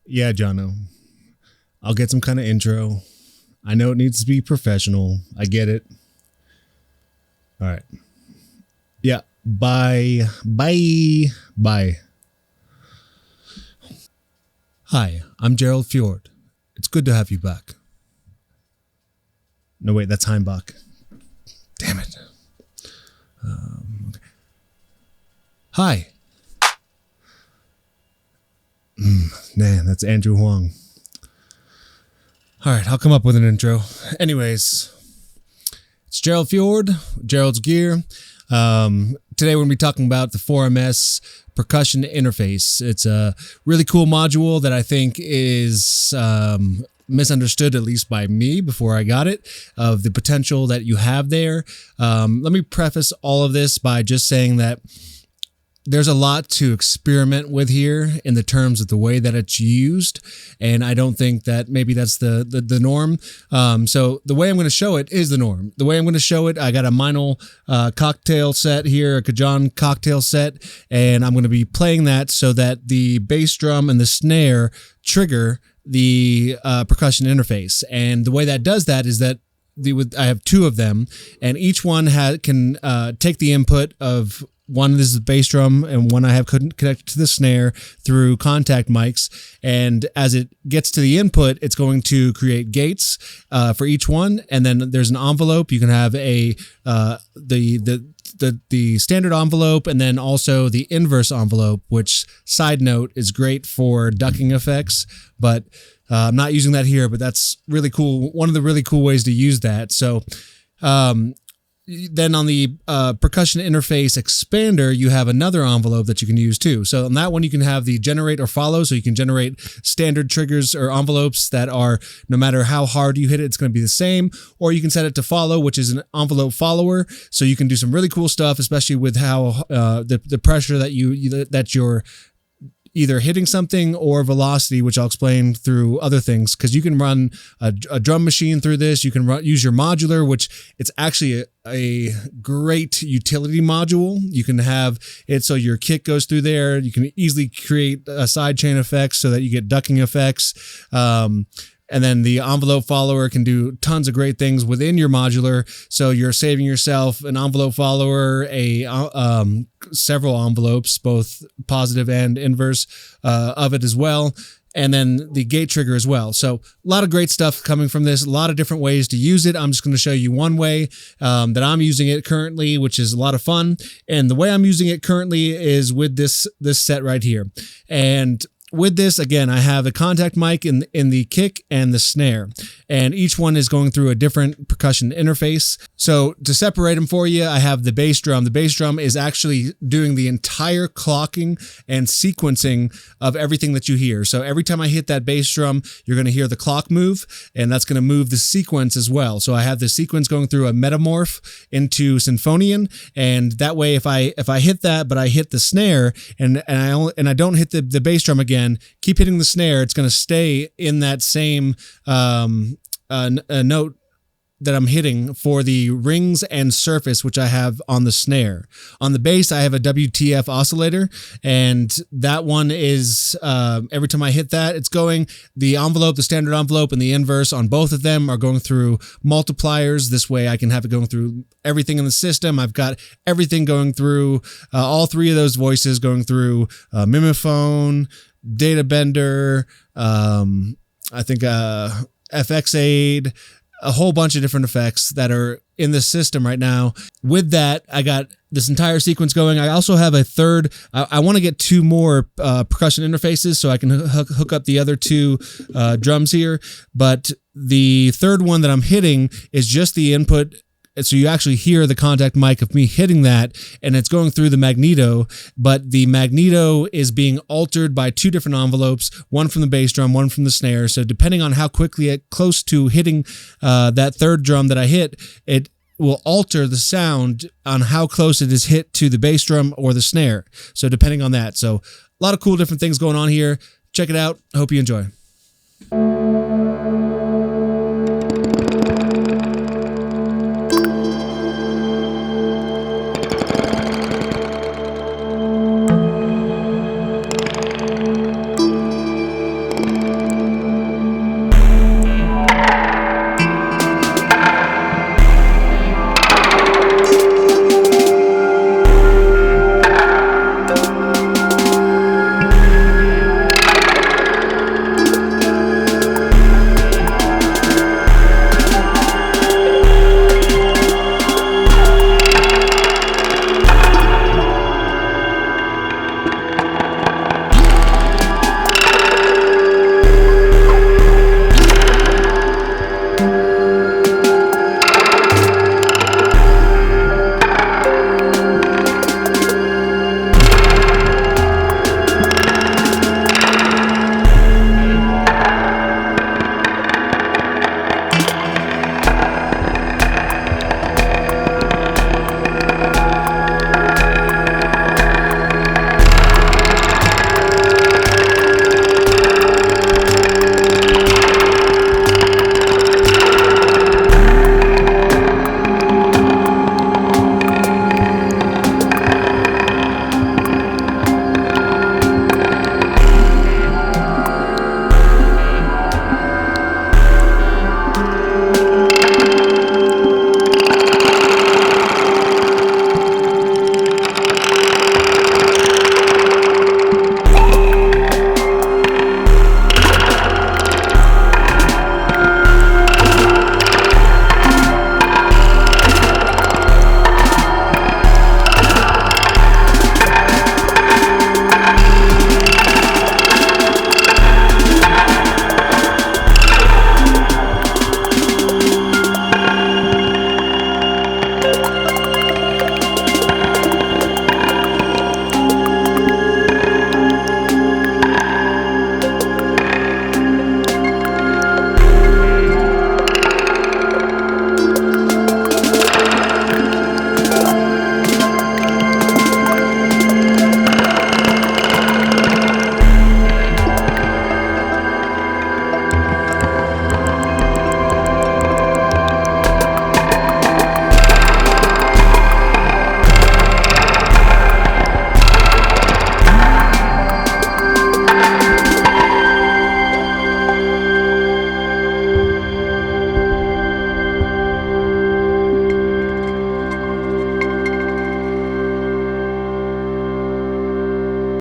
Yeah, Jono. I'll get some kind of intro. I know it needs to be professional. I get it. All right. Yeah. Bye. Bye. Bye. Hi, I'm Gerald Fjord. It's good to have you back. No, wait, that's Heimbach. Damn it. Okay. Hi. Man, that's Andrew Huang. All right, I'll come up with an intro. Anyways, it's Gerald Fjord, Gerald's Gear. Today we're going to be talking about the 4ms Percussion Interface. It's a really cool module that I think is misunderstood, at least by me before I got it, of the potential that you have there. Let me preface all of this by just saying that there's a lot to experiment with here in the terms of the way that it's used, and I don't think that maybe that's the norm. So the way I'm going to show it is the norm. The way I'm going to show it, I got a Meinl cocktail set here, a Kajan cocktail set, and I'm going to be playing that so that the bass drum and the snare trigger the percussion interface. And the way that does that is that I have two of them, and each one can take the input of one. This is the bass drum, and one I have connected to the snare through contact mics. And as it gets to the input, it's going to create gates for each one. And then there's an envelope. You can have the standard envelope, and then also the inverse envelope, which, side note, is great for ducking effects. But I'm not using that here, but that's really cool. One of the really cool ways to use that. So then on the percussion interface expander, you have another envelope that you can use too. So on that one, you can have the generate or follow. So you can generate standard triggers or envelopes that are, no matter how hard you hit it, it's going to be the same. Or you can set it to follow, which is an envelope follower. So you can do some really cool stuff, especially with how the pressure that you're either hitting something or velocity, which I'll explain through other things, because you can run a drum machine through this. You can use your modular, which it's actually a great utility module. You can have it so your kick goes through there. You can easily create a sidechain effects so that you get ducking effects. And then the envelope follower can do tons of great things within your modular. So you're saving yourself an envelope follower, several envelopes, both positive and inverse of it as well. And then the gate trigger as well. So a lot of great stuff coming from this, a lot of different ways to use it. I'm just going to show you one way that I'm using it currently, which is a lot of fun. And the way I'm using it currently is with this set right here. And with this, again, I have a contact mic in the kick and the snare, and each one is going through a different percussion interface. So to separate them for you, I have the bass drum. The bass drum is actually doing the entire clocking and sequencing of everything that you hear. So every time I hit that bass drum, you're going to hear the clock move, and that's going to move the sequence as well. So I have the sequence going through a metamorph into symphonian, and that way, if I hit that, but I hit the snare and I don't hit the bass drum again, keep hitting the snare, it's going to stay in that same note that I'm hitting for the rings and surface, which I have on the snare. On the bass, I have a WTF oscillator, and that one is, every time I hit that, it's going, the envelope, the standard envelope, and the inverse on both of them are going through multipliers. This way I can have it going through everything in the system. I've got everything going through, all three of those voices going through Mimiphone, Data Bender, I think FX Aid, a whole bunch of different effects that are in the system right now. With that, I got this entire sequence going. I also have a third. I want to get two more percussion interfaces so I can hook up the other two drums here. But the third one that I'm hitting is just the input. So you actually hear the contact mic of me hitting that, and it's going through the magneto, but the magneto is being altered by two different envelopes, one from the bass drum, one from the snare. So depending on how quickly close to hitting that third drum that I hit, it will alter the sound on how close it is hit to the bass drum or the snare. So depending on that. So a lot of cool different things going on here. Check it out. I hope you enjoy.